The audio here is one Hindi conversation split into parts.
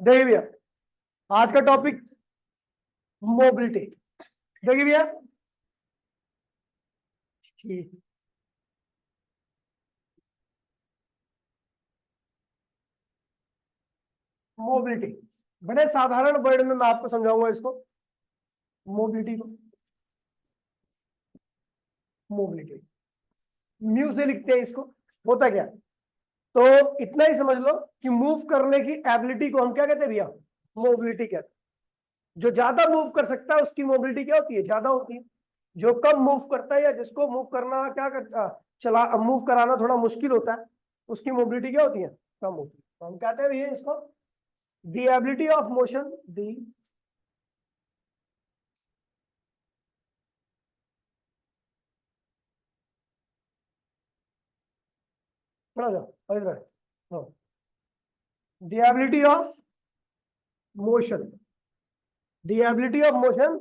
देखिए भैया, आज का टॉपिक मोबिलिटी। देखिए भैया, मोबिलिटी बड़े साधारण वर्ड में मैं आपको समझाऊंगा इसको। मोबिलिटी को मोबिलिटी म्यू से लिखते हैं इसको। होता क्या है? तो इतना ही समझ लो कि मूव करने की एबिलिटी को हम क्या कहते हैं भैया? मोबिलिटी कहते हैं। जो ज्यादा मूव कर सकता है उसकी मोबिलिटी क्या होती है? ज्यादा होती है। जो कम मूव करता है या जिसको मूव करना क्या करता चला मूव कराना थोड़ा मुश्किल होता है, उसकी मोबिलिटी क्या होती है? कम होती है। तो हम कहते हैं भैया इसको the ability of motion, the थोड़ा सा इधर हाँ, the ability of motion, the ability of motion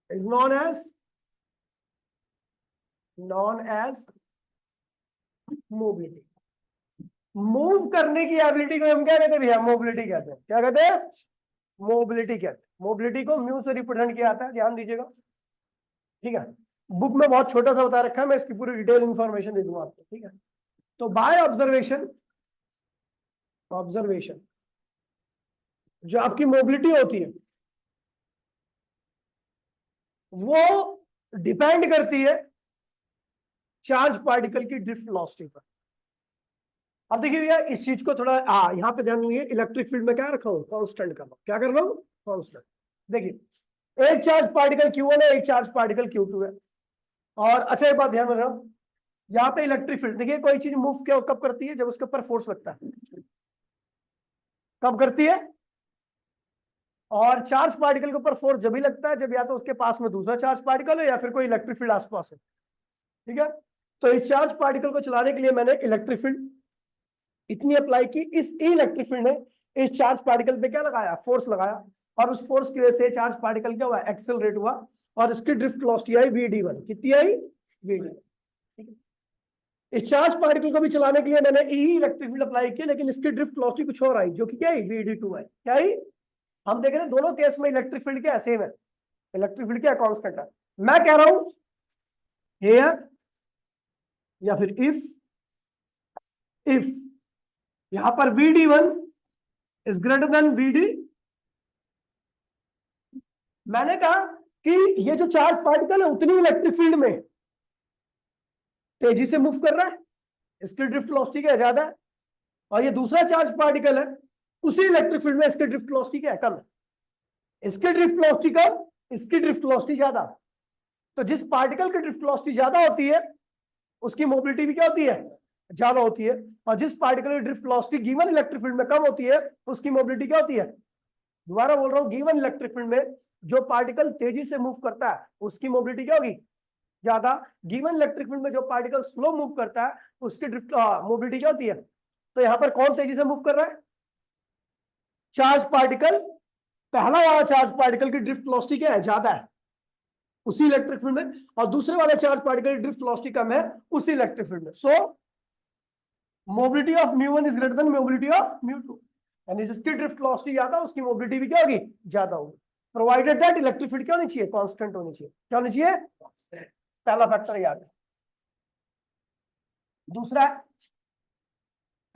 is known as mobility। Move करने की एबिलिटी को हम क्या कहते हैं भैया? मोबिलिटी कहते हैं। क्या कहते हैं? मोबिलिटी कहते हैं। मोबिलिटी को म्यू से रिप्रेजेंट किया जाता है, ध्यान दीजिएगा। ठीक है, बुक में बहुत छोटा सा बता रखा है, मैं इसकी पूरी डिटेल इंफॉर्मेशन दे दूंगा आपको। ठीक है, तो बाय ऑब्जर्वेशन जो आपकी मोबिलिटी होती है वो डिपेंड करती है चार्ज पार्टिकल की ड्रिफ्ट वेलोसिटी पर। अब देखिए भैया, इस चीज को थोड़ा यहाँ पे ध्यान दीजिए। इलेक्ट्रिक फील्ड में क्या रखा हूँ? कांस्टेंट कर रहा हूँ। क्या कर रहा हूँ? कांस्टेंट। देखिए, एक चार्ज पार्टिकल Q1 है, एक चार्ज पार्टिकल Q2 है। और अच्छा, एक बात ध्यान में रखो, यहाँ पे इलेक्ट्रिक फील्ड देखिए, कोई चीज मूव क्या कब करती है? जब उसके ऊपर फोर्स लगता है। कब करती है? और चार्ज पार्टिकल के ऊपर फोर्स जब भी लगता है जब या तो उसके पास में दूसरा चार्ज पार्टिकल है या फिर कोई इलेक्ट्रिक फील्ड आसपास है। ठीक है, तो इस चार्ज पार्टिकल को चलाने के लिए मैंने इलेक्ट्रिक फील्ड इतनी अप्लाई की। इस इलेक्ट्रिक फील्ड ने इस चार्ज पार्टिकल पे क्या लगाया? फोर्स लगाया। और उस फोर्स की वजह से चार्ज पार्टिकल क्या हुआ? एक्सेलरेट हुआ और इसकी ड्रिफ्ट वेलोसिटी आई vd1। कितनी आई? vd1। ठीक है, इस चार्ज पार्टिकल को भी चलाने के लिए मैंने इलेक्ट्रिक फील्ड अप्लाई की, लेकिन इसकी ड्रिफ्ट वेलोसिटी कुछ और आई, जो कि क्या आई? vd2 आई। क्या आई? हम देख रहे हैं दोनों केस में इलेक्ट्रिक फील्ड क्या है? सेम है। इलेक्ट्रिक फील्ड क्या है? कांस्टेंट है। मैं कह रहा हूं हियर या फिर इफ यहां पर vd1 is greater then vd, मैंने कहा कि ये जो चार्ज पार्टिकल है उतनी इलेक्ट्रिक फील्ड में तेजी से मूव कर रहा है, इसकी ड्रिफ्ट वेलोसिटी क्या ज्यादा है। और ये दूसरा चार्ज पार्टिकल है, उसी इलेक्ट्रिक फील्ड में इसकी ड्रिफ्ट वेलोसिटी क्या है? कम है। इसकी ड्रिफ्ट वेलोसिटी कम, इसकी ड्रिफ्ट वेलोसिटी ज्यादा। तो जिस पार्टिकल की ड्रिफ्ट वेलोसिटी ज्यादा होती है उसकी मोबिलिटी भी क्या होती है? ज्यादा होती है। और जिस पार्टिकल की drift velocity given electric field में कम होती है उसकी मोबिलिटी क्या होती है? दोबारा बोल रहा हूं, गिवन इलेक्ट्रिक फील्ड में जो पार्टिकल तेजी से मूव करता है उसकी मोबिलिटी क्या होगी? ज्यादा। गिवन इलेक्ट्रिक फील्ड में जो पार्टिकल स्लो मूव करता है उसकी ड्रिफ्ट मोबिलिटी क्या होती है? तो यहां पर कौन तेजी से मूव कर रहा है? Charge particle. पहला वाला चार्ज पार्टिकल की ड्रिफ्ट वेलोसिटी क्या है? ज्यादा है उसी इलेक्ट्रिक फील्ड में, और दूसरे वाले चार्ज पार्टिकल की ड्रिफ्ट वेलोसिटी कम है उसी इलेक्ट्रिक फील्ड में। So mobility of μ1 is greater than mobility of μ2, यानी जिसकी ड्रिफ्ट वेलोसिटी ज्यादा उसकी मोबिलिटी भी क्या होगी? ज्यादा होगी, प्रोवाइडेड दैट इलेक्ट्रिक फील्ड क्या होनी चाहिए? कांस्टेंट होनी चाहिए। क्या होनी चाहिए? पहला फैक्टर याद है। दूसरा,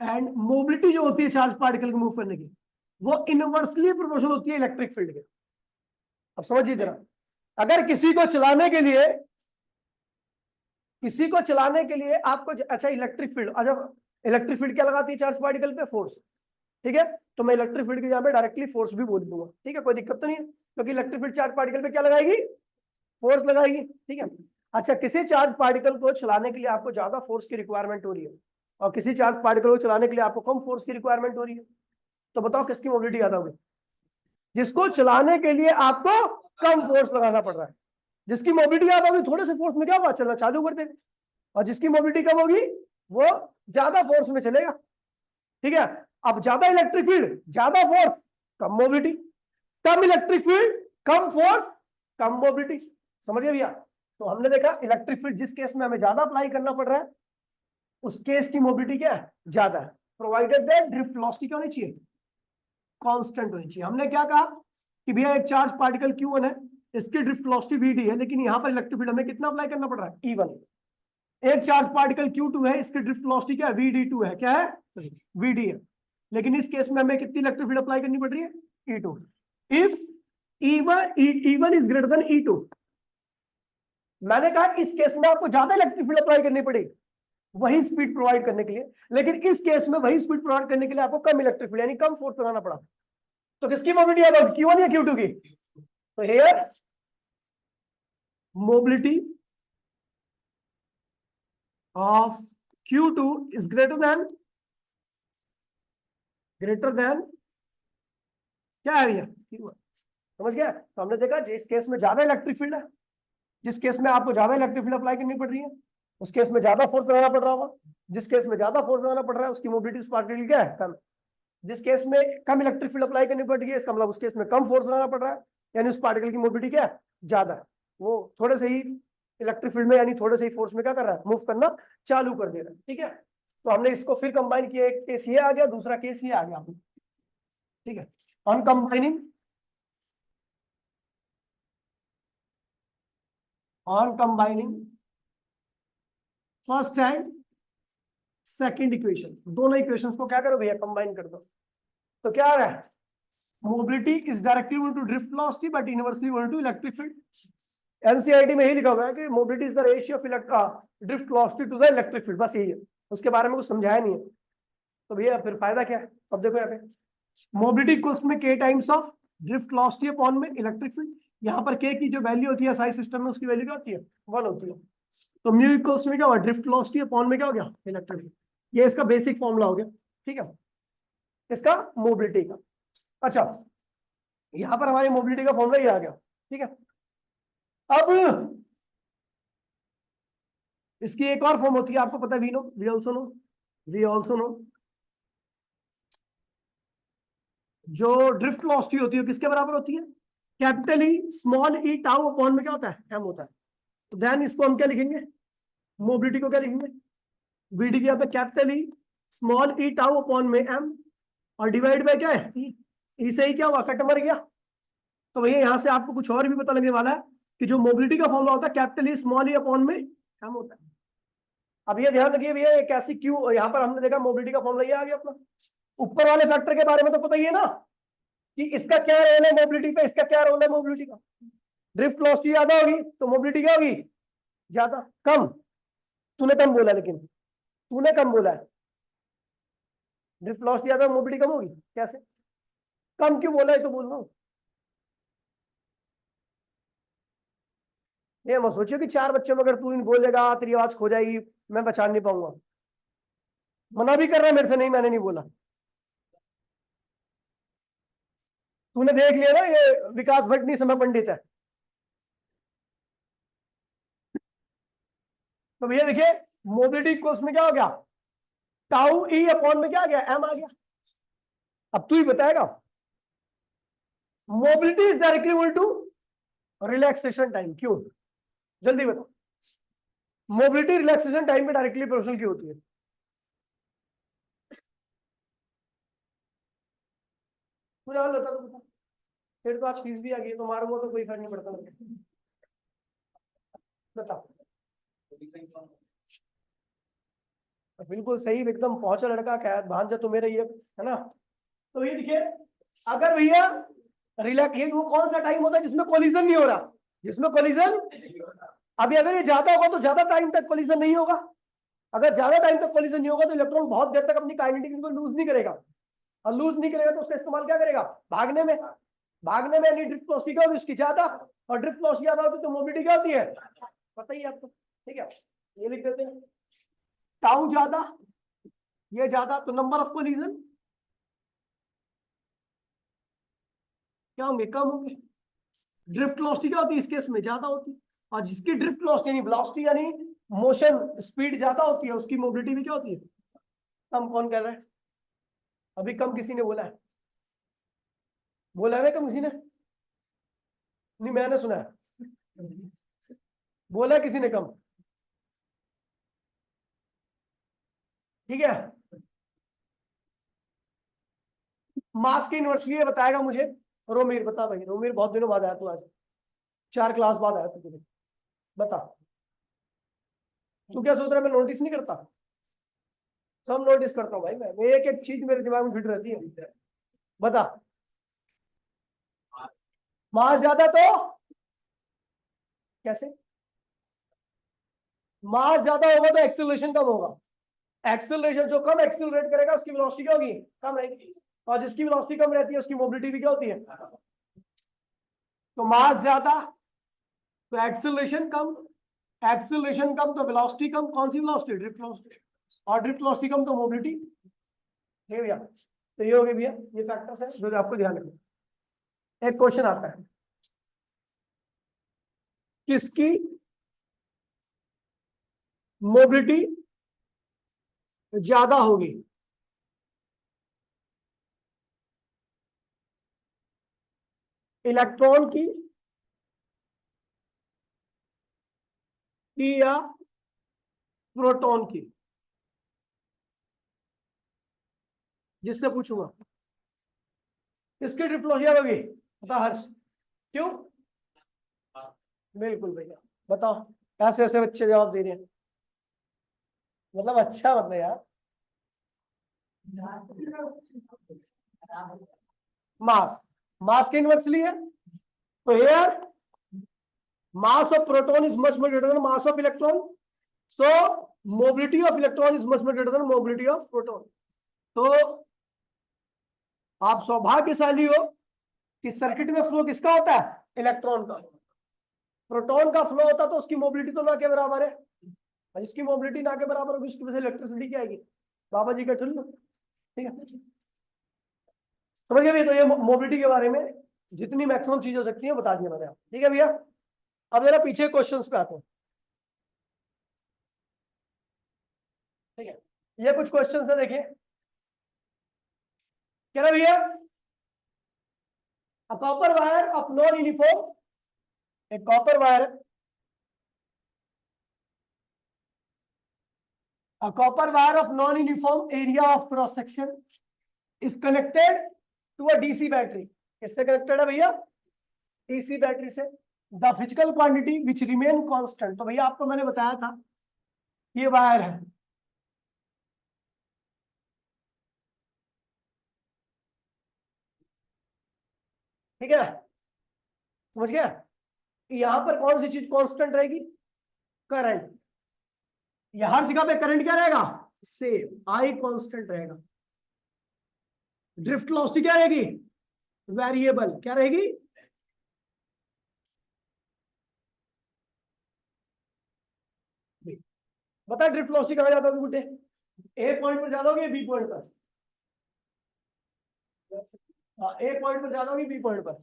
एंड मोबिलिटी जो होती है चार्ज पार्टिकल के मूव करने की वो इनवर्सली प्रोपोर्शनल होती है इलेक्ट्रिक फील्ड के। अब समझिए जरा, अगर किसी को चलाने के लिए आपको अच्छा इलेक्ट्रिक फील्ड, अच्छा इलेक्ट्रिक फील्ड क्या लगाती है चार्ज पार्टिकल पे? फोर्स। ठीक है, तो मैं इलेक्ट्रिक फील्ड के यहाँ पे डायरेक्टली फोर्स भी बोल दूंगा। ठीक है, कोई दिक्कत तो नहीं है, क्योंकि इलेक्ट्रिक फील्ड चार्ज पार्टिकल पे क्या लगाएगी? फोर्स लगाएगी। ठीक है, अच्छा किसी चार्ज पार्टिकल को चलाने के लिए आपको ज्यादा फोर्स की रिक्वायरमेंट हो रही है और किसी चार्ज पार्टिकल को चलाने के लिए आपको कम फोर्स की रिक्वायरमेंट हो रही है, तो बताओ किसकी मोबिलिटी ज्यादा होगी? जिसको चलाने के लिए आपको कम फोर्स लगाना पड़ रहा है। जिसकी मोबिलिटी ज्यादा होगी थोड़े से फोर्स में क्या होगा? चलना चालू कर देगा। और जिसकी मोबिलिटी कम होगी वो ज्यादा फोर्स में चलेगा। ठीक है, अब ज्यादा इलेक्ट्रिक फील्ड ज्यादा फोर्स कम मोबिलिटी, कम इलेक्ट्रिक फील्ड कम फोर्स कम मोबिलिटी। समझ गए भैया? तो हमने देखा इलेक्ट्रिक फील्ड जिस केस में हमें ज्यादा अप्लाई करना पड़ रहा है उस केस की मोबिलिटी क्या है? ज्यादा है, प्रोवाइडेड दैट ड्रिफ्ट वेलोसिटी क्या होनी चाहिए? कांस्टेंट होनी चाहिए। हमने क्या कहा कि भैया एक चार्ज पार्टिकल Q1 है, इसकी ड्रिफ्ट वेलोसिटी Vd है, लेकिन यहाँ पर इलेक्ट्रिक फील्ड हमें कितना अप्लाई करना पड़ रहा है, E1। एक चार्ज पार्टिकल Q2 है, इसकी ड्रिफ्ट वेलोसिटी क्या है, Vd2 है, क्या है, Vd है, लेकिन इस केस में हमें कितनी इलेक्ट्रिक फील्ड अप्लाई करनी पड़ रही है, E2। If E1 is greater then E2, मैंने कहा इस केस में आपको ज्यादा इलेक्ट्रिक फील्ड अप्लाई करनी पड़ेगी वही स्पीड प्रोवाइड करने के लिए, लेकिन इस केस में वही स्पीड प्रोवाइड करने के लिए आपको कम इलेक्ट्रिक फील्ड यानी कम फोर्स लगाना पड़ा। तो किसकी मोबिलिटी आ गई, Q1 या Q2 की? तो here mobility of Q2 is greater then क्या है भैया, Q1। समझ गया? तो हमने देखा जिस केस में ज्यादा इलेक्ट्रिक फील्ड है, जिस केस में आपको ज्यादा इलेक्ट्रिक फील्ड अप्लाई करनी पड़ रही है, उस केस में ज्यादा फोर्स लगाना पड़ रहा होगा। जिस केस में ज्यादा फोर्स लगाना पड़ रहा है उसकी मोबिलिटी उस पार्टिकल क्या है, कम। जिस केस में कम इलेक्ट्रिक फील्ड अप्लाई करनी पड़ रही है, इसका मतलब उस केस में कम फोर्स लगाना पड़ रहा है, यानी उस पार्टिकल की मोबिलिटी क्या है, ज्यादा है। वो थोड़े से ही इलेक्ट्रिक फील्ड में यानी थोड़े से ही फोर्स में क्या कर रहा है, मूव करना चालू कर दे रहा है। ठीक है, तो हमने इसको फिर कंबाइन किया, एक केस ये आ गया, दूसरा केस ये आ गया। ठीक है, on combining first and second equation, दोनों इक्वेशंस को क्या करो भैया, कंबाइन कर दो। तो क्या आ रहा है, mobility is directly equal to drift velocity but inversely equal to electric field. NCERT में यही लिखा हुआ है कि mobility is the ratio of drift velocity to the electric field, बस यही है, उसके बारे में कुछ समझाया नहीं है। तो भैया फिर फायदा क्या है, अब देखो यहाँ पे मोबिलिटी इक्वल्स में k times of drift velocity upon में इलेक्ट्रिक फील्ड। यहाँ पर k की जो वैल्यू होती है साइज सिस्टम में, उसकी वैल्यू क्या होती है, 1 होती है। तो म्यू इक्वल्स में क्या हुआ, ड्रिफ्ट वेलोसिटी अपॉन में क्या हो गया, इलेक्ट्रिक फील्ड। ये इसका बेसिक फॉर्मूला हो गया। ठीक है, इसका मोबिलिटी का। अच्छा, यहां पर हमारी मोबिलिटी का फॉर्मूला ये आ गया। ठीक है, अब इसकी एक और फॉर्म होती है, आपको पता है, वी ऑल्सो नो जो ड्रिफ्ट वेलोसिटी होती है किसके बराबर होती है, कैपिटल ई स्मॉल ई टाउ अपॉन में क्या होता है, एम होता है। तो देन इसको हम क्या लिखेंगे, मोबिलिटी को क्या लिखेंगे, वीडी की यहाँ पे कैपिटल ई स्मॉल ई टाउ अपॉन में एम, और डिवाइड बाय क्या है, ई से ही क्या हुआ, कट मर गया। तो भैया यहाँ से आपको कुछ और भी पता लगने वाला है कि जो मोबिलिटी का फॉर्मूला होता है कैपिटल ई स्मॉल ई अपॉन में एम होता है। अब ये ध्यान रखिए भैया, एक ऐसी क्यू, यहाँ पर हमने देखा मोबिलिटी का फॉर्मूला ये आ गया अपना। ऊपर वाले फैक्टर के बारे में तो पता ही है ना कि इसका क्या रोल है मोबिलिटी पे, इसका क्या रोल है मोबिलिटी का। ड्रिफ्ट वेलोसिटी ज्यादा होगी तो मोबिलिटी क्या होगी, ज्यादा। कम, तूने कम बोला, लेकिन तूने कम बोला है, ड्रिफ्ट वेलोसिटी ज्यादा मोबिलिटी कम होगी, कैसे, कम क्यों बोला है तो बोल रहा हूं। ये मत सोचियो कि 4 बच्चों में अगर तू इन बोलेगा तेरी आवाज खो जाएगी, मैं बचा नहीं पाऊंगा। मना भी कर रहा है मेरे से, नहीं मैंने नहीं बोला। तूने देख लिया ना, ये विकास भट्ट नहीं समय पंडित है। तो भैया देखिए, मोबिलिटी कोर्स में क्या हो गया, टाउ ई अपॉन में क्या आ गया, एम आ गया। अब तू ही बताएगा, mobility is directly equal to relaxation time, क्यों, जल्दी बताओ। मोबिलिटी रिलैक्सेशन टाइम में डायरेक्टली प्रोपोर्शनल क्यों होती है, मुझे हाल बता दो। फिर तो आज फीस भी आ गई, तो मारूंगा तो कोई फर्क नहीं पड़ता मुझे। बताओ, बिल्कुल सही, एकदम पहुंचा लड़का, क्या भांजा तो मेरा ये है ना। तो ये देखिए, अगर भैया रिलैक्स, ये वो कौन सा टाइम होता है जिसमें कोलिजन नहीं हो रहा, जिसमें कोलिजन, अभी अगर ये ज्यादा होगा तो ज्यादा टाइम तक कोलिजन नहीं होगा। अगर ज्यादा टाइम तक कोलिजन नहीं होगा तो इलेक्ट्रॉन बहुत देर तक अपनी काइनेटिक को लूज नहीं करेगा, और लूज नहीं करेगा तो उसका इस्तेमाल क्या करेगा, भागने में। भागने में यानी ड्रिफ्ट वेलोसिटी क्या होगी उसकी, ज्यादा, और ड्रिफ्ट वेलोसिटी ज्यादा होती है तो मोबिलिटी क्या होती है, पता ही है आपको। ठीक है, ये लिख देते हैं, टाउ ज्यादा, ये ज्यादा, तो नंबर ऑफ कोलिजन क्या होंगे, कम होंगे। ड्रिफ्ट वेलोसिटी क्या होती है इस केस में, ज्यादा होती है, और जिसकी ड्रिफ्ट वेलोसिटी यानी वेलोसिटी यानी मोशन स्पीड ज्यादा होती है, उसकी मोबिलिटी भी क्या होती है, कम। कौन कह रहा है, अभी कम किसी ने बोला है, बोला है ना कम किसी ने, नहीं मैंने सुना है, बोला है किसी ने कम। ठीक है, मास के इन्वर्सली ये बताएगा मुझे। रोमीर बता भाई, रोमीर बहुत दिनों बाद आया तू, आज 4 क्लास बाद आया तू, बता तू क्या सोच रहा है मैं नोटिस नहीं करता? सब नोटिस करता हूँ भाई, मैं एक एक चीज मेरे दिमाग में फिट रहती है। बता, मास ज्यादा तो कैसे? मास ज्यादा होगा तो एक्सेलरेशन कम होगा। एक्सेलरेशन जो कम एक्सेलरेट करेगा उसकी वेलोसिटी क्या होगी? कम रहेगी। और जिसकी वेलोसिटी कम रहती है उसकी मोबिलिटी भी क्या होती है? तो मास ज्यादा तो एक्सेलरेशन कम, एक्सेलरेशन कम तो वेलोसिटी कम। कौन सी वेलोसिटी? Drift velocity. और ड्रिफ्ट वेलोसिटी कम तो मोबिलिटी। ठीक है भैया, तो ये हो गया भैया, ये फैक्टर्स है जो आपको ध्यान रखना। एक क्वेश्चन आता है, किसकी मोबिलिटी ज्यादा होगी? इलेक्ट्रॉन की या प्रोटॉन की? जिससे पूछूंगा किसकी ड्रिफ्ट वेलोसिटी होगी, बता हर्ष। क्यों? बिल्कुल भैया, बताओ। ऐसे ऐसे बच्चे जवाब दे रहे हैं, मतलब अच्छा, मतलब यार। मास, मास के इनवर्सली है, तो here mass of proton is much more greater than mass of electron, so mobility of electron is much more greater than mobility of proton. तो आप सौभाग्यशाली हो कि सर्किट में फ्लो किसका होता है? इलेक्ट्रॉन का। प्रोटॉन का फ्लो होता तो उसकी मोबिलिटी तो ना के बराबर है, और जिसकी मोबिलिटी ना के बराबर होगी उसकी वजह से इलेक्ट्रिसिटी क्या आएगी? बाबा जी का ठुल्लू। ठीक है, समझ गए भैया? तो ये मोबिलिटी के बारे में जितनी मैक्सिमम चीज हो सकती है बता दिया मैंने आपको। ठीक है भैया, अब जरा पीछे क्वेश्चंस पे आते हैं। ठीक है, ये कुछ क्वेश्चंस है, देखिए। क्या भैया, a copper wire of non-uniform, a copper wire, a copper wire of non-uniform area of cross section is connected to a DC battery. किससे कनेक्टेड है भैया? डीसी बैटरी से। The physical quantity which remain constant, तो भैया आपको मैंने बताया था ये वायर है, ठीक है, समझ गया? यहां पर कौन सी चीज कांस्टेंट रहेगी? करंट। ये हर जगह पे करंट क्या रहेगा? सेम, आई कांस्टेंट रहेगा। ड्रिफ्ट वेलोसिटी क्या रहेगी? वेरिएबल। क्या रहेगी? बता ड्रिफ्ट वेलोसिटी कहां ज्यादा होगी बुड्ढे? ए पॉइंट पर ज्यादा होगी, बी पॉइंट पर? हाँ, ए पॉइंट पर ज्यादा होगी, बी पॉइंट पर?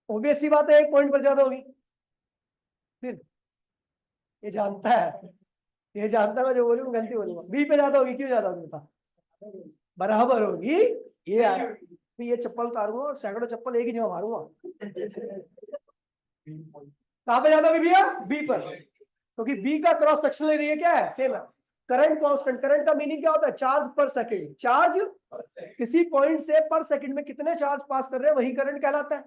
ऑब्वियस सी बात है, एक पॉइंट पर ज्यादा होगी। फिर ये जानता है, ये जानता है मैं जो बोलूँ गलती बोलूंगा। बी पे ज्यादा होगी, क्यों ज्यादा होगी बता? बराबर होगी। ये आ, तो ये चप्पल उतारूंगा और सैकड़ों चप्पल एक ही जगह मारूंगा। कहां पे ज्यादा होगी भैया? बी पर, क्योंकि बी का क्रॉस सेक्शनल एरिया क्या है? सेम है। करंट कांस्टेंट, करंट का मीनिंग क्या होता है? चार्ज पर सेकंड। चार्ज किसी पॉइंट से पर सेकंड में कितने चार्ज पास कर रहे हैं वही करंट कहलाता है।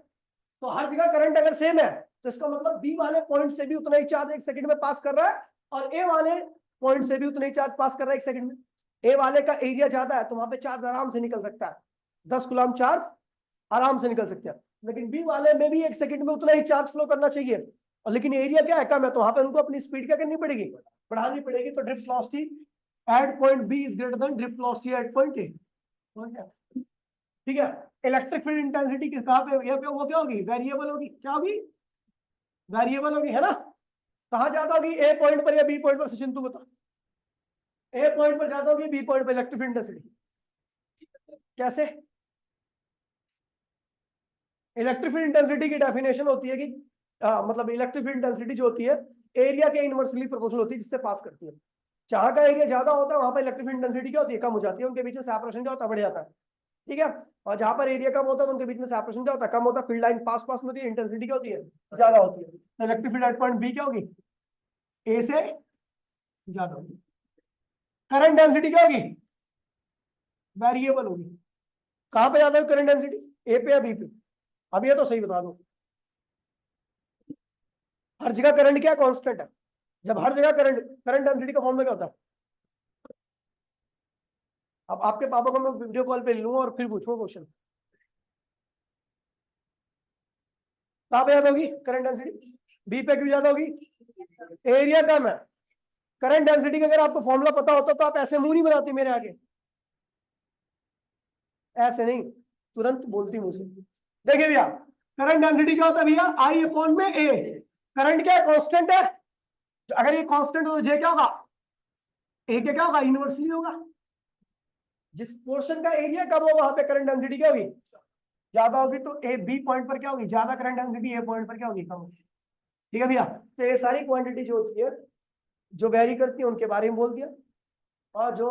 तो हर जगह करंट अगर सेम है तो इसका मतलब बी वाले पॉइंट से भी उतना ही चार्ज एक सेकंड में पास कर रहा है, और ए वाले पॉइंट से भी उतना ही चार्ज पास कर रहा है एक सेकंड में। ए वाले का एरिया ज्यादा है तो वहां पे चार्ज आराम से निकल सकता है, 10 कूलम चार्ज आराम से निकल सकता है। लेकिन बी वाले में भी एक सेकंड में उतना ही चार्ज फ्लो करना चाहिए, और लेकिन एरिया क्या है? कम है, तो वहां पे उनको अपनी स्पीड क्या करनी पड़ेगी? बढ़ानी पड़ेगी। तो drift velocity at point B is greater than drift velocity at point A. ठीक है, इलेक्ट्रिक फील्ड इंटेंसिटी किस कहां पे? ये पे वो क्या होगी? वेरिएबल होगी। क्या होगी? वेरिएबल होगी, है ना? कहां ज्यादा होगी, ए पॉइंट पर या बी पॉइंट पर? सचिन तू बता। ए पॉइंट पर ज्यादा होगी, बी पॉइंट पर इलेक्ट्रिक फील्ड इंटेंसिटी? कैसे? इलेक्ट्रिक फील्ड इंटेंसिटी की डेफिनेशन होती है कि मतलब इलेक्ट्रिक फील्ड इंटेंसिटी जो होती है एरिया के इनवर्सली प्रोपोर्शनल होती है जिससे पास करती है। जहां का एरिया ज्यादा होता है वहां पर इलेक्ट्रिक फील्ड इंटेंसिटी क्या होती है? कम हो जाती है। उनके बीच में सेपरेशन क्या होता है? बढ़ जाता है। ठीक है, और जहां पर एरिया कम होता है तो उनके बीच में सेपरेशन क्या होता है? कम होता है। फील्ड लाइन पास पास में होती है, इंटेंसिटी क्या होती है? ज्यादा होती है। तो electric field at point B क्या होगी? ए से ज्यादा होगी। करंट डेंसिटी क्या होगी, वेरिएबल होगी। कहां पे ज्यादा है करंट डेंसिटी, ए पे या बी पे? अब ये तो सही बता दो, हर जगह करंट क्या कांस्टेंट है? जब हर जगह करंट, करंट डेंसिटी का फॉर्मूला क्या होता है? अब आपके पापा को मैं वीडियो कॉल पे लूंगा और फिर पूछूंगा क्वेश्चन, कहां पे ज्यादा होगी करंट डेंसिटी? बी पे क्यों ज्यादा होगी? एरिया कम है। करंट डेंसिटी का अगर आपको फॉर्मूला पता होता तो आप ऐसे मुंह नहीं बनाती मेरे आगे, ऐसे नहीं, तुरंत बोलती मुंह से। देखिए भैया, करंट डेंसिटी क्या होता है भैया, आई अपॉन में ए। करंट क्या है, कांस्टेंट है। अगर ये कांस्टेंट हो तो जे क्या होगा, ए के क्या होगा, इनवर्सली होगा। जिस पोर्शन का एरिया कम होगा वहां पे करंट डेंसिटी क्या होगी, ज्यादा होगी। तो ए बी पॉइंट पर क्या होगी, ज्यादा करंट डेंसिटी, ए पॉइंट पर क्या होगी, कम होगी। ठीक है भैया, तो ये सारी क्वांटिटी जो होती है, जो वेरी करती है उनके बारे में बोल दिया, और जो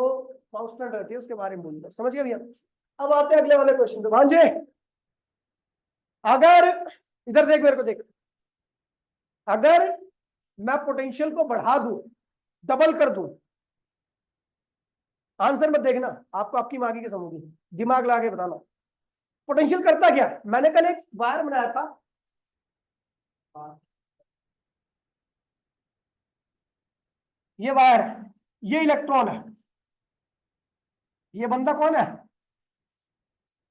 कांस्टेंट रहती है उसके बारे में बोल दिया। समझ गए भैया? अब आते हैं अगले वाले क्वेश्चन पे। भांजे, अगर इधर देख, मेरे को देख, अगर मैं पोटेंशियल को बढ़ा दूं, डबल कर दूं, आंसर मत देखना, आपको आपकी मांगी की समझूंगी, दिमाग लगा के बताना। पोटेंशियल करता क्या, मैंने कल एक वायर बनाया था, ये वायर है, ये इलेक्ट्रॉन है, ये बंदा कौन है,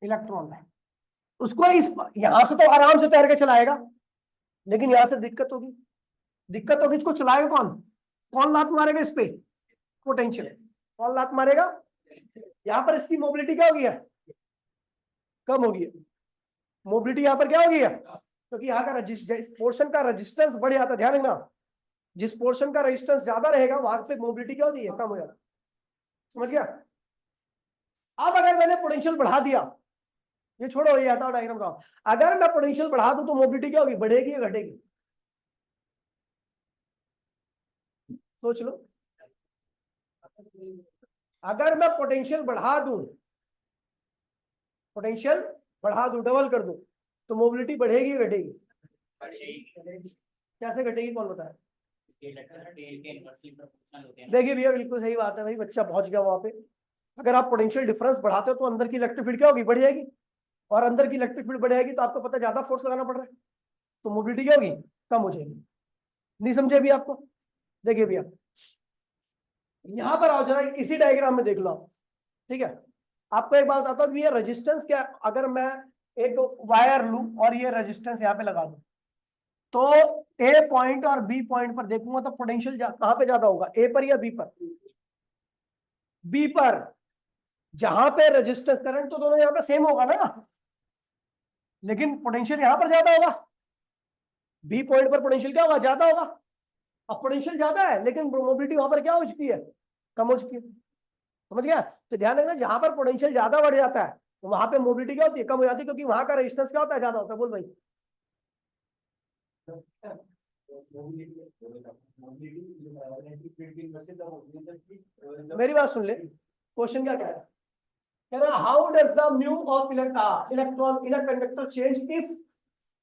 इलेक्ट्रॉन है। उसको इस यहां से तो आराम से तैर के चलाएगा, लेकिन यहां से दिक्कत होगी। दिक्कत होगी, इसको चलाएगा कौन, कौन लात मारेगा इस पे, पोटेंशियल। कौन लात मारेगा, यहां पर इसकी मोबिलिटी क्या होगी है, कम होगी है। मोबिलिटी यहां पर क्या होगी है, क्योंकि यहाँ का इस पोर्शन का रेजिस्टेंस बढ़ जाता है। ध्यान रखना, जिस पोर्शन का रेजिस्टेंस ज्यादा रहेगा वहां पे मोबिलिटी क्या होती है, कम हो जाता है। समझ गया? अब अगर मैंने पोटेंशियल बढ़ा दिया, ये छोड़ो, ये हटाओ डायग्राम का, अगर मैं पोटेंशियल बढ़ा दूं तो मोबिलिटी क्या होगी, बढ़ेगी या घटेगी, सोच लो। अगर मैं पोटेंशियल बढ़ा दूं, पोटेंशियल बढ़ा दूं, डबल कर दूं, तो मोबिलिटी बढ़ेगी या घटेगी? कैसे घटेगी, कौन बताए? देखिए भैया, बिल्कुल सही बात है भाई, बच्चा पहुंच गया वहां पे। अगर आप पोटेंशियल डिफरेंस बढ़ाते हो तो अंदर की इलेक्ट्रिक फील्ड क्या होगी, बढ़ जाएगी, और अंदर की इलेक्ट्रिक फील्ड बढ़ जाएगी तो आपको पता है ज्यादा फोर्स लगाना पड़ रहा है, तो मोबिलिटी क्या होगी, कम हो जाएगी। नहीं समझे अभी आपको? देखिए भैया, यहां पर आओ जरा, इसी डायग्राम में देख लो, ठीक है। आपको एक बात बताता हूँ, ये रेजिस्टेंस क्या, अगर मैं एक वायर लूं और ये रेजिस्टेंस यहाँ पे लगा दूं, तो ए पॉइंट और बी पॉइंट पर देखूंगा तो पोटेंशियल कहां पे ज्यादा होगा, ए पर या बी पर? बी पर। जहां पे रेजिस्टेंस, करंट तो दोनों यहाँ पे सेम होगा ना, लेकिन पोटेंशियल यहां पर ज्यादा होगा। बी पॉइंट पर पोटेंशियल क्या होगा, ज्यादा होगा। अब पोटेंशियल ज्यादा है लेकिन मोबिलिटी वहां पर क्या हो चुकी है, कम हो चुकी है। समझ गया? तो ध्यान रखना, जहां पर पोटेंशियल ज्यादा बढ़ जाता है तो वहां पे मोबिलिटी क्या होती है, कम हो जाती है, क्योंकि वहां का रेजिस्टेंस क्या होता है, ज्यादा होता है। बोल भाई, मेरी बात सुन ले, क्वेश्चन क्या कह रहा है, कह रहा how does the mu of electron in a conductor change if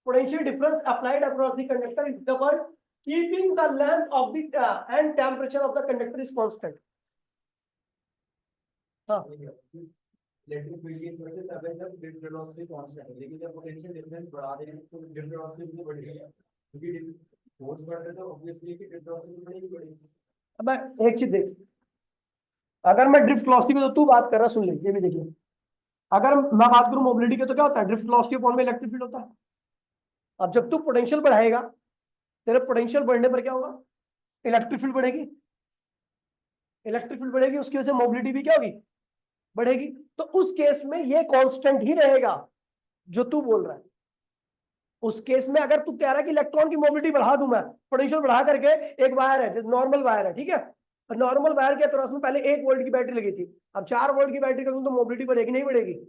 potential difference applied across the conductor is doubled, keeping the length of the and temperature of the conductor is constant. हाँ, इलेक्ट्रिक फील्ड की वजह से तब है जब ड्रिफ्ट वेलोसिटी कांस्टेंट है, लेकिन जब पोटेंशियल डिफरेंस बढ़ा देंगे तो ड्रिफ्ट वेलोसिटी भी बढ़ेगी, क्योंकि फोर्स बढ़ रहा है तो ऑब्वियसली कि ड्रिफ्ट वेलोसिटी बढ़ेगी। अब मैं एक चीज देख, अगर मैं ड्रिफ्ट वेलोसिटी की तो तू बात कर रहा, सुन ले, ये भी देखिए, अगर मैं बात करूं मोबिलिटी की तो क्या होता है, ड्रिफ्ट वेलोसिटी अपॉन में इलेक्ट्रिक फील्ड होता है। अब जब तू पोटेंशियल बढ़ाएगा, तेरे पोटेंशियल बढ़ने पर क्या होगा, इलेक्ट्रिक फील्ड बढ़ेगी। इलेक्ट्रिक फील्ड बढ़ेगी, उसकी वजह से मोबिलिटी भी क्या होगी, बढ़ेगी। तो उस केस में ये कांस्टेंट ही रहेगा जो तू बोल रहा है। उस केस में अगर तू कह रहा है कि इलेक्ट्रॉन की मोबिलिटी बढ़ा दूं, मैं पोटेंशियल बढ़ा करके, एक वायर है, नॉर्मल वायर है, ठीक है, नॉर्मल वायर के तरह उसमें पहले 1 वोल्ट की बैटरी लगी थी, अब 4 वोल्ट की बैटरी करूं तो मोबिलिटी बढ़ेगी, नहीं बढ़ेगी?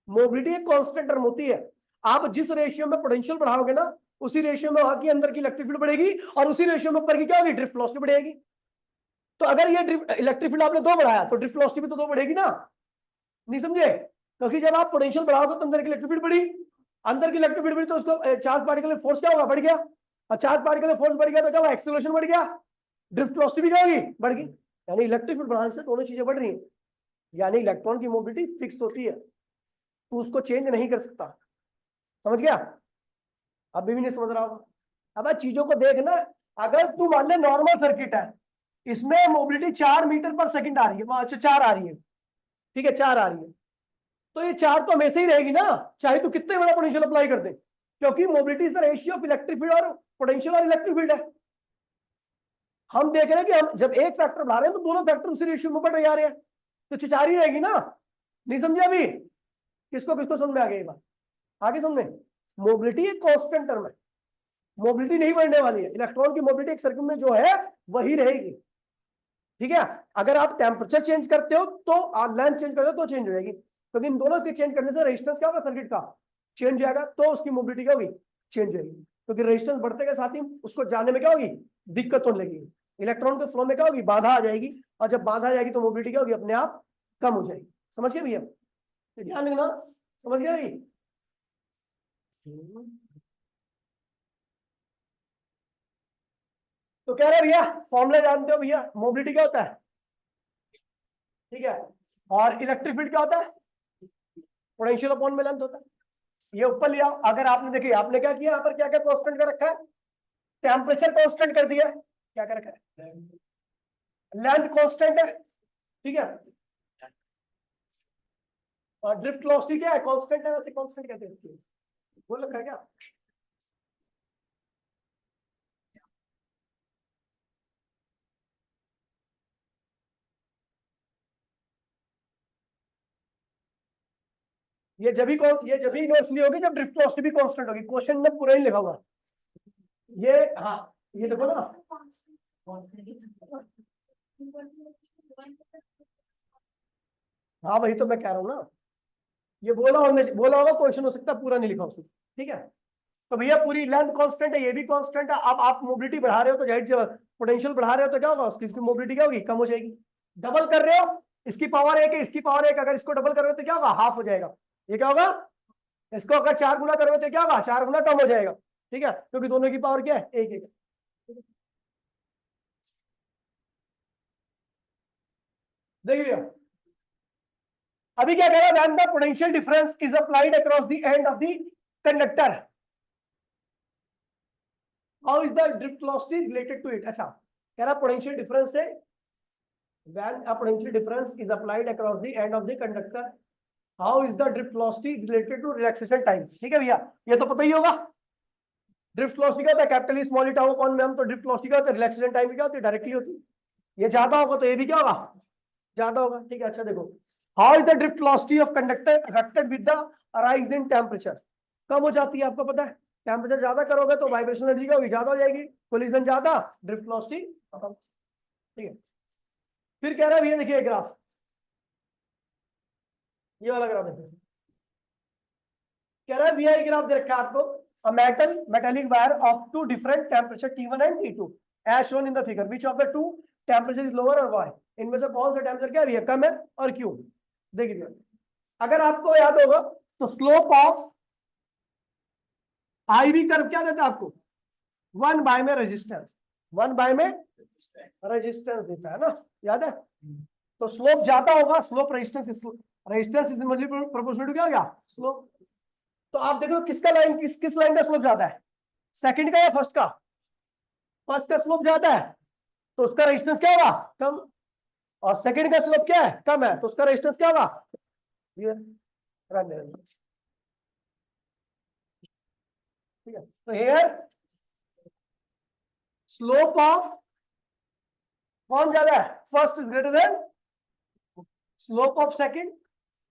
मोबिलिटी एक कांस्टेंट टर्म होती है। आप जिस रेशियो में पोटेंशियल बढ़ाओगे ना, उसी रेशियो में वहां की अंदर की इलेक्ट्रिक फील्ड बढ़ेगी, और उसी रेशियो में ऊपर की क्या होगी, ड्रिफ्ट वेलोसिटी बढ़ेगी। तो अगर ये इलेक्ट्रिक फील्ड आपने 2 बढ़ाया तो ड्रिफ्ट वेलोसिटी भी तो 2 बढ़ेगी ना। नहीं समझे? क्योंकि जब आप पोटेंशियल बढ़ाओगे तो अंदर की इलेक्ट्रिक फील्ड बढ़ी, अंदर की इलेक्ट्रिक फील्ड बढ़ी तो उसको चार्ज पार्टिकल में फोर्स क्या होगा, बढ़ गया, और चार्ज पार्टिकल में फोर्स बढ़ गया तो क्या होगा, एक्सेलरेशन बढ़ गया, ड्रिफ्ट वेलोसिटी भी क्या होगी, बढ़ गई। यानी इलेक्ट्रिक फील्ड बढ़ाने से दोनों चीजें बढ़ रही हैं, यानी इलेक्ट्रॉन की मोबिलिटी फिक्स होती है, तो उसको चेंज नहीं कर सकता। समझ गया? अभी भी नहीं समझ रहा होगा। अब चीजों को देखना, अगर तू मान ले नॉर्मल सर्किट है, इसमें मोबिलिटी 4 मीटर पर सेकंड आ रही है, अच्छा 4 आ रही है, ठीक है 4 आ रही है, तो ये 4 तो हमेशा ही रहेगी ना, चाहे तू कितने बड़ा पोटेंशियल अप्लाई कर दे, क्योंकि mobility is the ratio of electric field और पोटेंशियल और इलेक्ट्रिक फील्ड है। हम देख रहे हैं कि हम जब एक फैक्टर बढ़ा रहे हैं तो दोनों फैक्टर उसी रेशियो में बढ़ जा रहे हैं, तो 4 ही रहेगी ना। नहीं समझे अभी? किसको किसको समझ में आ गई ये बात? आगे समझ में? मोबिलिटी एक कांस्टेंट टर्म है, मोबिलिटी नहीं बढ़ने वाली है, इलेक्ट्रॉन की मोबिलिटी एक सर्किट में जो है वही रहेगी। ठीक है, अगर आप टेम्परेचर चेंज करते हो तो लेंथ चेंज करते हो तो चेंज हो जाएगी, क्योंकि इन दोनों के चेंज करने से रेजिस्टेंस क्या होगा सर्किट का, चेंज जाएगा, तो उसकी मोबिलिटी क्या होगी, चेंज होगी, क्योंकि रेजिस्टेंस बढ़ते के साथ ही उसको जाने में क्या होगी, दिक्कत होने लगेगी, इलेक्ट्रॉन के फ्लो में क्या होगी, बाधा आ जाएगी, और जब बाधा आ जाएगी तो मोबिलिटी क्या होगी, अपने आप कम हो जाएगी। समझ गए भैया? ध्यान रखना, समझ गए भाई? तो कह रहे भैया फॉर्मूला जानते हो भैया, मोबिलिटी क्या होता है, ठीक है, और इलेक्ट्रिक फील्ड क्या होता है, पोटेंशियल अपॉन में लेंथ होता है। ये ऊपर लिया, अगर आपने देखिए आपने क्या किया, यहाँ पर क्या क्या कांस्टेंट कर रखा है, टेम्परेचर कांस्टेंट कर दिया, क्या कर रखा है, लेंथ कांस्टेंट है, ठीक है, और ड्रिफ्ट वेलोसिटी क्या है, कांस्टेंट है, वैसे कांस्टेंट कहते हैं, बोल रखा है क्या? ये जब भी इसलिए होगी जब ड्रिफ्ट वेलोसिटी भी कांस्टेंट होगी, क्वेश्चन में पूरा ही लिखा हुआ ये। हाँ ये देखो ना, हाँ वही तो मैं कह रहा हूँ ना, ये बोला होगा क्वेश्चन हो सकता है पूरा नहीं लिखा उसमें, ठीक है। तो भैया पूरी लेंथ कांस्टेंट है, ये भी कांस्टेंट है, अब आप मोबिलिटी बढ़ा रहे हो तो जाहिर सी बात, पोटेंशियल बढ़ा रहे हो तो क्या होगा, उसकी मोबिलिटी क्या होगी, कम हो जाएगी। डबल कर रहे हो, इसकी पावर एक है, इसकी पावर एक, अगर इसको डबल कर रहे हो तो क्या होगा, हाफ हो जाएगा, ये क्या होगा, इसको अगर 4 गुना करोगे तो क्या होगा, 4 गुना कम हो जाएगा, ठीक है, क्योंकि दोनों की पावर क्या है, एक एक। देखिए भैया, अभी क्या कह रहा है, when the potential difference is applied across the end of the conductor, how is the drift velocity related to it, ऐसा कह रहा पोटेंशियल डिफरेंस से, when a potential difference is applied across the end of the conductor, how is the drift velocity related to relaxation time। ठीक है भैया, ये तो पता ही होगा, ड्रिफ्ट वेलोसिटी क्या होता है, कैपिटल स्मॉल ई टाउ अपॉन में, हम तो ड्रिफ्ट वेलोसिटी क्या होता है, रिलैक्सेशन टाइम क्या होती है, डायरेक्टली होती है, ये ज्यादा होगा तो ये भी क्या होगा, ज्यादा होगा, ठीक है। अच्छा देखो, how is the drift velocity of conductor affected with the rise in temperature, कम हो जाती है, आपको पता है, टेम्परेचर ज्यादा करोगे तो वाइब्रेशन एनर्जी क्या होगी, ज्यादा हो जाएगी, कोलिजन ज्यादा, ड्रिफ्ट वेलोसिटी कम, ठीक है। फिर कह रहा है भैया देखिए ग्राफ, ये वाला ग्राफ देखिए, कह रहा है वीआई ग्राफ दे रखा है आपको, a metallic wire of two different temperature T1 and T2 as shown in the figure, which of the two temperature is lower or why, इनमें से कौन सा टेम्परेचर क्या है, कम है और क्यों। देखिए अगर आपको याद होगा तो slope of I V curve क्या देता है आपको, 1 बाय में रेजिस्टेंस, 1 बाय में रेजिस्टेंस देता है ना, याद है। तो स्लोप जाता होगा, slope resistance is proportional to क्या हो गया, स्लोप। तो आप देखो किसका लाइन किस लाइन का स्लोप ज्यादा है, सेकंड का या फर्स्ट का, फर्स्ट का स्लोप ज्यादा है तो उसका रेजिस्टेंस क्या होगा, कम, और सेकंड का स्लोप क्या है, कम है तो उसका रेजिस्टेंस क्या होगा, ये, ठीक है। तो हियर स्लोप ऑफ कौन ज्यादा है, first is greater than slope of second,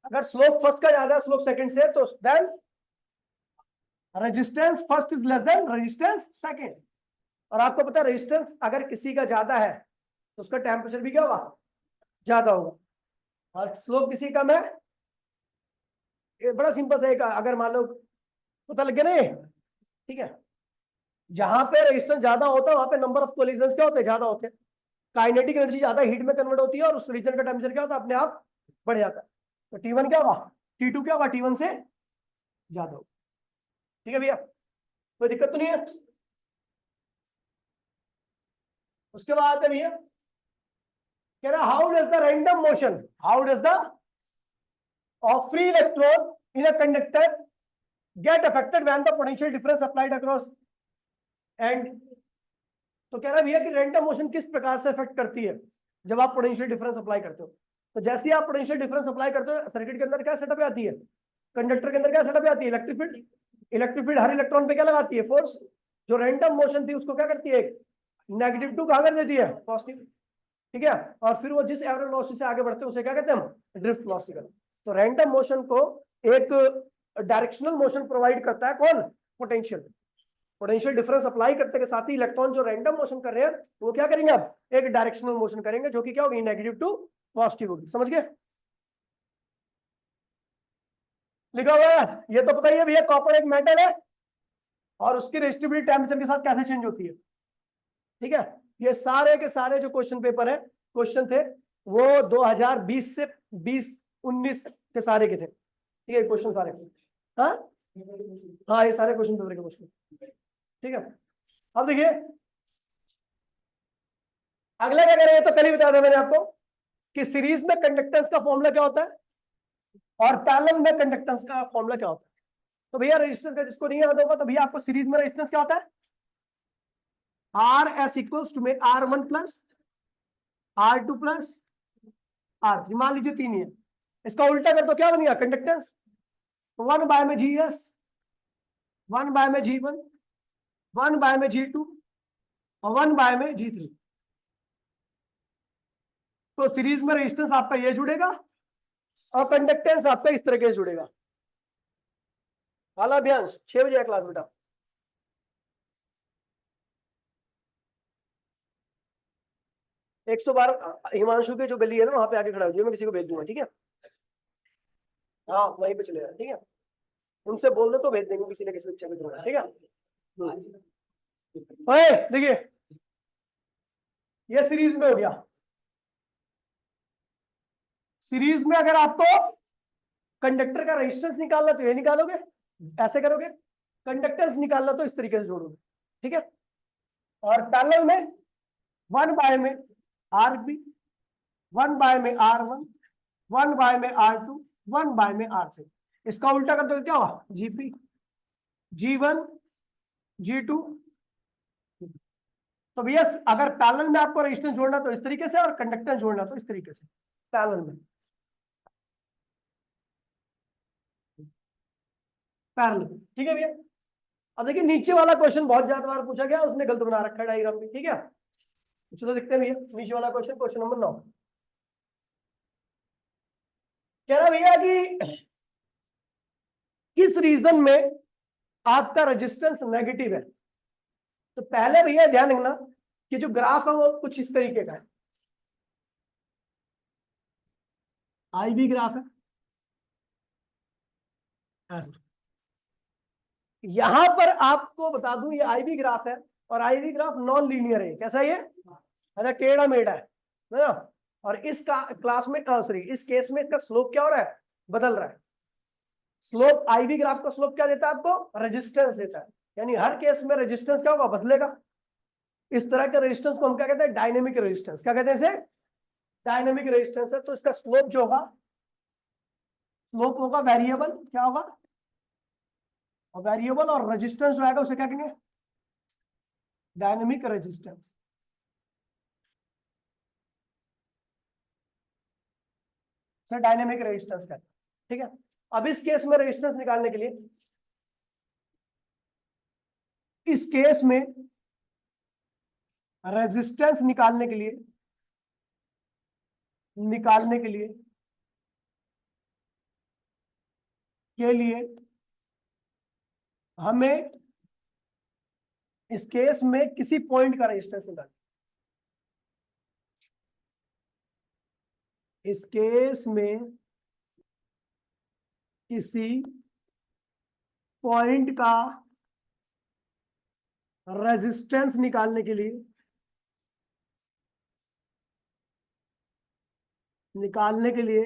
अगर स्लोप फर्स्ट का ज्यादा है स्लोप सेकंड से तो then resistance first is less than resistance second, और आपको पता है रेजिस्टेंस अगर किसी का ज्यादा है तो उसका टेम्परेचर भी क्या होगा, ज्यादा होगा, और स्लोप किसी कम है, ये बड़ा सिंपल सा एक, अगर मान लो पता लग गया ना, ठीक है, जहां पे रेजिस्टेंस ज्यादा होता है वहां पे नंबर ऑफ कोलिजन्स क्या होते हैं, ज्यादा होते हैं, काइनेटिक एनर्जी ज्यादा हीट में कन्वर्ट होती है और उस रीजन का टेम्परेचर क्या होता है, अपने आप बढ़ जाता है, तो T1 क्या होगा, T2 क्या होगा, T1 से ज्यादा होगा, ठीक है भैया, कोई दिक्कत तो नहीं है। उसके बाद है भैया कह रहा how does the random motion, how does the of free electron in a conductor get affected when the potential difference applied across and. तो कह रहा है भैया कि रैंडम मोशन किस प्रकार से इफेक्ट करती है जब आप पोटेंशियल डिफरेंस अप्लाई करते हो। तो जैसे ही आप पोटेंशियल डिफरेंस अप्लाई करते हो सर्किट के अंदर क्या सेटअप आती है, कंडक्टर के अंदर क्या सेटअप आती है, इलेक्ट्रिक फील्ड। इलेक्ट्रिक फील्ड हर इलेक्ट्रॉन पे क्या लगाती है, फोर्स। जो रैंडम मोशन थी उसको क्या करती है, नेगेटिव टू कहां कर देती है, पॉजिटिव। ठीक है, और फिर वो जिस एवरेज वेलोसिटी से आगे बढ़ते हैं उसे क्या कहते हैं हम, ड्रिफ्ट वेलोसिटी। तो रैंडम मोशन को एक डायरेक्शनल मोशन प्रोवाइड करता है कौन, पोटेंशियल। पोटेंशियल डिफरेंस अप्लाई करते के साथ ही इलेक्ट्रॉन जो रैंडम मोशन कर रहे हैं वो क्या करेंगे, अब एक डायरेक्शनल मोशन करेंगे जो कि क्या होगी, नेगेटिव टू पॉजिटिव होगी। समझ गए, लिखा हुआ है ये तो पता ही है भैया, कॉपर एक मेटल है और उसकी रेजिस्टिविटी टेम्परेचर के साथ कैसे चेंज होती है। ठीक है, ये सारे के सारे जो क्वेश्चन पेपर है, क्वेश्चन थे वो 2020 से 2019 के सारे के थे। ठीक है, क्वेश्चन सारे, हाँ हाँ ये सारे क्वेश्चन पेपर के क्वेश्चन। ठीक है, अब देखिए अगला क्या करेंगे, तो कल ही बता दिया मैंने आपको कि सीरीज में कंडक्टेंस का फॉर्मूला क्या होता है और पैरेलल में कंडक्टेंस का फॉर्मूला क्या होता है। तो भैया रेजिस्टेंस का जिसको नहीं याद होगा तो भैया आपको सीरीज में रेजिस्टेंस क्या होता है, आर एस इक्वल्स टू में R1 plus R2 plus R3। मान लीजिए 3 ही है, इसका उल्टा कर तो क्या बनेगा, कंडक्टेंस 1 बाय में GS, 1 बाय में G1, 1 बाय में G2 और 1 बाय में G3। तो सीरीज में रेजिस्टेंस आपका ये जुड़ेगा और कंडक्टेंस आपका इस तरह के जुड़ेगा। वाला अभियान 6 बजे क्लास बेटा। एक 112 हिमांशु के जो गली है ना वहां पे आके खड़ा हो जाइए, मैं किसी को भेज दूंगा। ठीक है, हाँ वहीं पे चलेगा। ठीक है, उनसे बोल दो तो भेज देंगे किसी न किसी बच्चे को। ठीक है, देखिए ये सीरीज में हो गया। सीरीज में अगर आपको कंडक्टर का रेजिस्टेंस निकालना तो ये निकालोगे, ऐसे करोगे। कंडक्टेंस निकालना तो इस तरीके से जोड़ोगे। ठीक है, और पैरेलल में 1 बाय में RB, 1 बाय में R1, 1 बाय में R2, 1 बाय में R3। इसका उल्टा कर दो क्या हुआ, GP, G1, G2। तो भैया अगर पैरेलल में आपको रेजिस्टेंस जोड़ना तो इस तरीके से और कंडक्टेंस जोड़ना तो इस तरीके से, पैरेलल में पैरेलल। ठीक है भैया, अब देखिए नीचे वाला क्वेश्चन बहुत ज्यादा बार पूछा गया, उसने गलत बना रखा है डायग्राम में। ठीक है, चलो देखते हैं भैया नीचे वाला क्वेश्चन, क्वेश्चन नंबर 9। कह रहा भैया कि किस रीजन में आपका रेजिस्टेंस नेगेटिव है। तो पहले भैया ध्यान रखना कि जो ग्राफ है वो कुछ इस तरीके का है, IV ग्राफ है ऐसा। यहां पर आपको बता दूं ये IV ग्राफ है और IV ग्राफ नॉन लीनियर है। कैसा ये, अच्छा टेढ़ा मेढ़ा है ना। और इस क्लास में सॉरी इस केस में इसका स्लोप क्या हो रहा है, बदल रहा है। स्लोप IV ग्राफ का स्लोप क्या देता है आपको, रेजिस्टेंस देता है। यानी हर केस में रेजिस्टेंस क्या होगा, बदलेगा। इस तरह के रेजिस्टेंस को हम क्या कहते हैं, डायनेमिक रेजिस्टेंस। क्या कहते हैं इसे, डायनेमिक रेजिस्टेंस है। तो इसका स्लोप जो होगा, स्लोप होगा वेरिएबल, क्या होगा, और वेरिएबल। और रेजिस्टेंस जो आएगा उसे क्या कहेंगे, dynamic resistance. Sir dynamic resistance का, ठीक है। अब इस केस में रेजिस्टेंस निकालने के लिए, इस केस में रेजिस्टेंस निकालने के लिए हमें इस केस में किसी पॉइंट का रेजिस्टेंस निकालना। इस केस में किसी पॉइंट का रेजिस्टेंस निकालने के लिए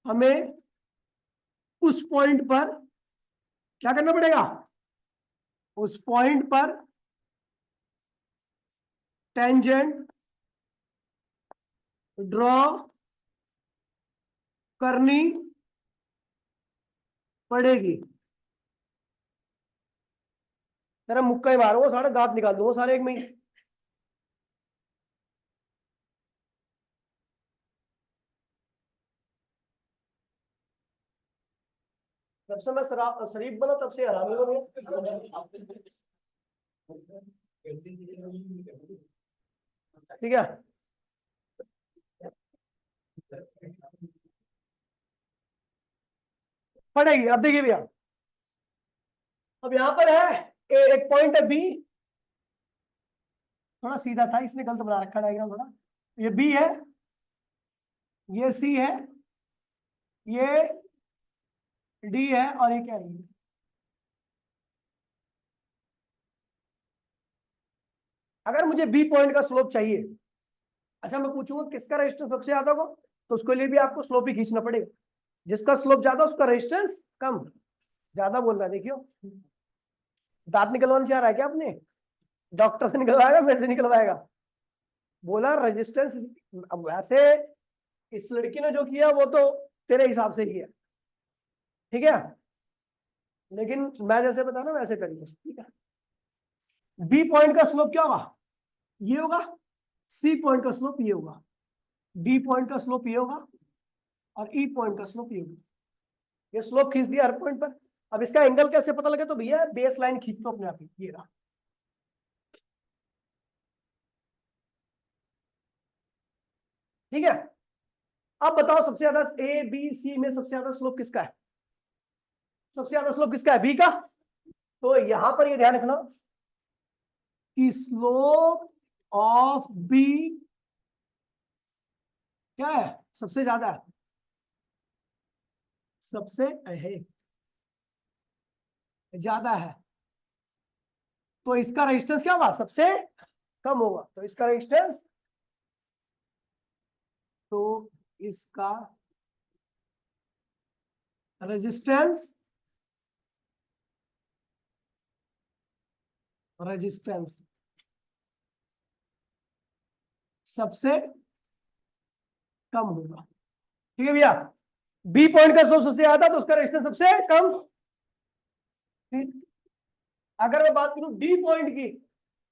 हमें उस पॉइंट पर क्या करना पड़ेगा, उस पॉइंट पर टेंजेंट ड्रॉ करनी पड़ेगी। तेरा मुक्का ही मारूंगा, सारे दांत निकाल दूंगा सारे एक में ही। जब से मैं शरीफ बना तब से हरामी हो गया। ठीक है, पड़ेगी। अब देखिए भैया, अब यहां पर है एक पॉइंट है बी, थोड़ा सीधा था इसने गलत बना रखा डायग्राम थोड़ा। ये बी है, ये सी है, ये डी है, और ये क्या है? अगर मुझे बी पॉइंट का स्लोप चाहिए, अच्छा मैं पूछूंगा किसका रेजिस्टेंस सबसे ज्यादा होगा, तो उसके लिए भी आपको स्लोप ही खींचना पड़ेगा। जिसका स्लोप ज्यादा उसका रेजिस्टेंस कम। ज्यादा बोल रहा है, देखियो दांत निकलवाना चाह रहा है क्या आपने? डॉक्टर से निकलवाएगा, मेरे से निकलवाएगा? बोला रेजिस्टेंस। अब वैसे इस लड़की ने जो किया वो तो तेरे हिसाब से किया, ठीक है, लेकिन मैं जैसे बता ना वैसे करिए, ठीक है। बी पॉइंट का स्लोप क्या होगा? ये होगा। सी पॉइंट का स्लोप ये होगा। डी पॉइंट का स्लोप ये होगा, और ई पॉइंट का स्लोप ये होगा। ये स्लोप खींच दिया हर पॉइंट पर। अब इसका एंगल कैसे पता लगे? तो भैया बेस लाइन खींच दो अपने आप ही, ये रहा। ठीक है, अब बताओ सबसे ज्यादा ए बी सी में सबसे ज्यादा स्लोप किसका है? सबसे ज्यादा स्लोप किसका है? बी का। तो यहां पर ये ध्यान रखना कि स्लोप ऑफ बी क्या है? सबसे ज्यादा है। सबसे ज्यादा है, तो इसका रेजिस्टेंस क्या होगा? सबसे कम होगा। तो इसका रेजिस्टेंस, तो इसका रेजिस्टेंस, रेजिस्टेंस सबसे कम होगा। ठीक है भैया, बी पॉइंट का स्लोप सबसे ज्यादा तो उसका रेजिस्टेंस सबसे कम। ठीक? अगर मैं बात करूं डी पॉइंट की,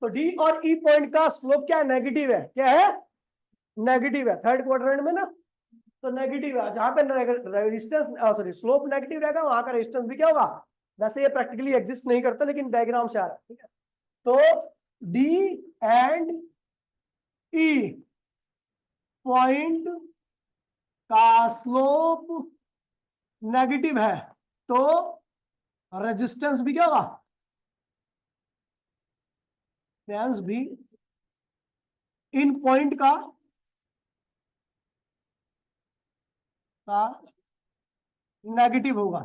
तो डी और ई पॉइंट का स्लोप क्या है? नेगेटिव है। क्या है? नेगेटिव है। थर्ड क्वाड्रेंट में ना, तो नेगेटिव है। जहां पे रेजिस्टेंस सॉरी स्लोप नेगेटिव रहेगा वहां का रेजिस्टेंस भी क्या होगा? वैसे ये प्रैक्टिकली एग्जिस्ट नहीं करता, लेकिन डायग्राम से आ रहा है, ठीक है। तो डी एंड ई पॉइंट का स्लोप नेगेटिव है, तो रेजिस्टेंस भी क्या होगा? रेजिस्टेंस भी इन पॉइंट का नेगेटिव होगा।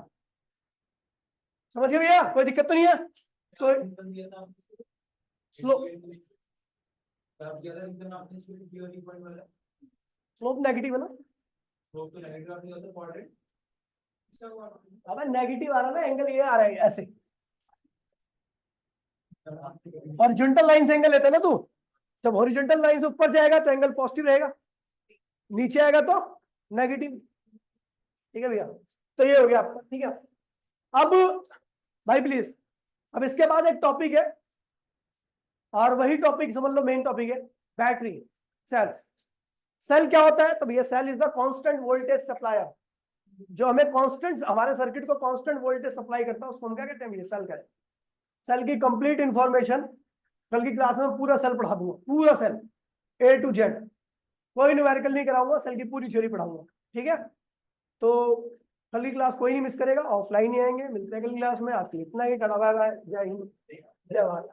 समझ गए भैया? कोई दिक्कत तो नहीं है? तो स्लोप नेगेटिव है ना? अब नेगेटिव आ रहा है ना, एंगल ये आ रहा है ऐसे। हॉरिजॉन्टल लाइन से एंगल लेता है ना तू। जब हॉरिजॉन्टल लाइन से ऊपर जाएगा तो एंगल पॉजिटिव रहेगा, नीचे आएगा तो नेगेटिव। ठीक है भैया, तो ये हो गया आपका। ठीक है, अब भाई प्लीज, अब इसके बाद एक टॉपिक है, और वही टॉपिक समझ लो मेन टॉपिक है, बैटरी सेल। सेल क्या होता है? तो भैया cell is the constant voltage supplier. जो हमें कांस्टेंट, हमारे सर्किट को कांस्टेंट वोल्टेज सप्लाई करता है, उसको हम क्या कहते हैं भैया? सेल कहते हैं। सेल की कंप्लीट इंफॉर्मेशन कल की क्लास में पूरा सेल पढ़ा दूंगा, पूरा सेल ए टू जेड। कोई न्यूमेरिकल नहीं कराऊंगा, सेल की पूरी थ्योरी पढ़ाऊंगा। ठीक है, तो कल की क्लास कोई नहीं मिस करेगा, ऑफलाइन ही आएंगे। मिलते हैं कल की क्लास में। आज के लिए इतना ही। टाटा बाय बाय, जय हिंद जय भारत।